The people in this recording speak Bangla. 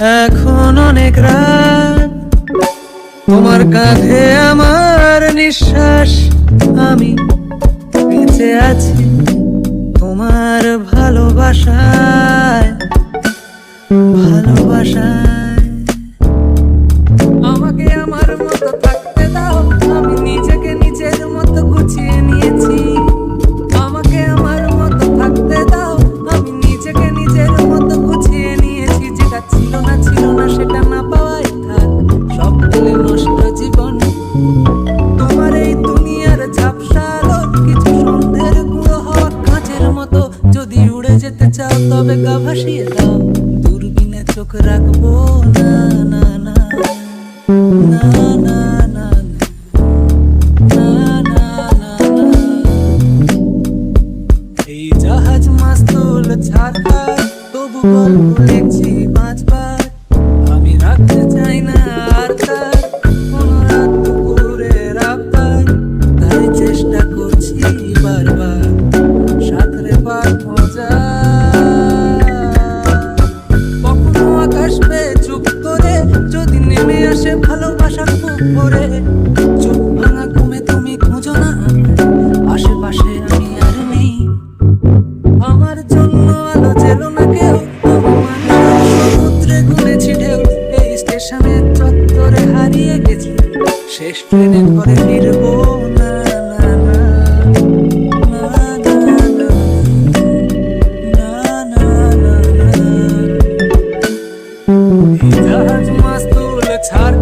এখন অনেক রাত, তোমার কাঁধে আমার নিঃশ্বাস। আমি বেঁচে আছি তোমার ভালোবাসায়, ভালোবাসায়। আমাকে আমার মতো থাকতে দাও, আমি নিজেকে নিজের মতো গুছিয়ে নিয়েছি। আমাকে আমার মতো থাকতে দাও, আমি নিজেকে নিজের মতো গুছিয়ে নিয়েছি। যেটা ছিল না সেটা না পাওয়াই থাক, সব পেলে নষ্ট জীবন। তোমার এই দুনিয়ার ঝাপসা আলো কিছু সন্ধ্যের গুঁড়ো হওয়া কাঁচের মতো। যদি উড়ে যেতে চাও তবে গা ভাসিয়ে দাও, দূরবীনে চোখ রাখবো না, না না না না না না না না না। এই জাহাজ মাস্তুল ছাড়বার, তবু গল্প লিখছি 5 বার। আমি রাখতে চাই না আর তার কোনো রাত দুপুরের আবদার, তাই চেষ্টা করছি বারবার সাঁতরে পার মজা। কখনো আকাশ পেয়ে চুপ করে যদি নেমে আসে ভালোবাসা খুব ভরে, চোখ ভাঙা ঘুমে তুমি খুঁজো না আশেপাশে, আমি আর নেই। আমার জন্য আলো জেলো না কেউ, সমুদ্রে গুনেছি ঢেউ। এই স্টেশনের চত্বরে হারিয়ে গেছি, শেষ ট্রেনে ঘরে ফিরবো না, না না না না না না না না। এই জাহাজ মাস্তুল ছাড়